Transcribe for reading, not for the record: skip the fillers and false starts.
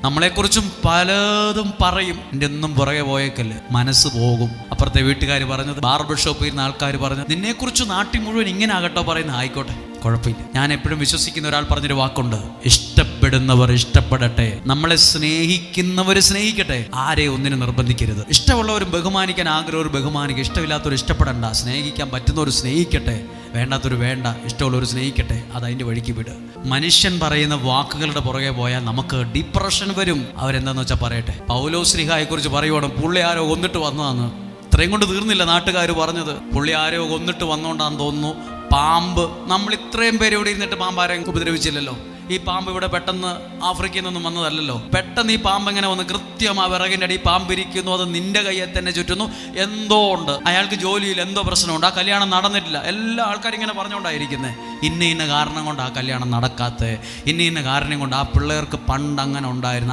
നമ്മളെക്കുറിച്ചും പലതും പറയും. എൻ്റെ ഒന്നും പുറകെ പോയേക്കല്ലേ, മനസ്സ് പോകും. അപ്പുറത്തെ വീട്ടുകാർ പറഞ്ഞത്, ബാർബർ ഷോപ്പിൽ ഇരുന്ന ആൾക്കാർ പറഞ്ഞത്, നിന്നെക്കുറിച്ച് നാട്ടിൽ മുഴുവൻ ഇങ്ങനെ ആകട്ടോ പറയുന്നത്, ആയിക്കോട്ടെ, കുഴപ്പമില്ല. ഞാൻ എപ്പോഴും വിശ്വസിക്കുന്ന ഒരാൾ പറഞ്ഞൊരു വാക്കുണ്ട്, ഇഷ്ടപ്പെടുന്നവർ ഇഷ്ടപ്പെടട്ടെ, നമ്മളെ സ്നേഹിക്കുന്നവർ സ്നേഹിക്കട്ടെ, ആരെ ഒന്നിനും നിർബന്ധിക്കരുത്. ഇഷ്ടമുള്ളവരും ബഹുമാനിക്കാൻ ആഗ്രഹം ബഹുമാനിക്കുക, ഇഷ്ടമില്ലാത്തവർ ഇഷ്ടപ്പെടണ്ട, സ്നേഹിക്കാൻ പറ്റുന്നവർ സ്നേഹിക്കട്ടെ, വേണ്ടാത്തൊരു വേണ്ട, ഇഷ്ടമുള്ളവർ സ്നേഹിക്കട്ടെ, അതതിൻ്റെ വഴിക്ക് വിട്. മനുഷ്യൻ പറയുന്ന വാക്കുകളുടെ പുറകെ പോയാൽ നമുക്ക് ഡിപ്രഷൻ വരും. അവരെന്താന്ന് വെച്ചാൽ പറയട്ടെ. പൗലോസ് ശ്ലീഹായെ കുറിച്ച് പറയുവാണ്, പുള്ളി ആരോ കൊന്നിട്ട് വന്നതാന്ന്. ഇത്രയും കൊണ്ട് തീർന്നില്ല നാട്ടുകാർ പറഞ്ഞത്, പുള്ളി ആരോ കൊന്നിട്ട് വന്നോണ്ടാന്ന് തോന്നുന്നു. പാമ്പ്, നമ്മൾ ഇത്രയും പേര് ഇവിടെ ഇരുന്നിട്ട് പാമ്പ് ആരെയും ഉപദ്രവിച്ചില്ലല്ലോ. ഈ പാമ്പ് ഇവിടെ പെട്ടെന്ന് ആഫ്രിക്കയിൽ നിന്നും വന്നതല്ലല്ലോ. പെട്ടെന്ന് ഈ പാമ്പ് എങ്ങനെ വന്ന് കൃത്യം ആ വിറകിൻ്റെ അടി പാമ്പിരിക്കുന്നു, അത് നിന്റെ കയ്യെ തന്നെ ചുറ്റുന്നു, എന്തോ ഉണ്ട്. അയാൾക്ക് ജോലിയിൽ എന്തോ പ്രശ്നമുണ്ട്, ആ കല്യാണം നടന്നിട്ടില്ല. എല്ലാ ആൾക്കാരും ഇങ്ങനെ പറഞ്ഞുകൊണ്ടായിരിക്കുന്നത്, ഇന്ന കാരണം കൊണ്ട് ആ കല്യാണം നടക്കാത്ത, ഇന്ന കാരണം കൊണ്ട് ആ പിള്ളേർക്ക് പണ്ട് അങ്ങനെ ഉണ്ടായിരുന്നു.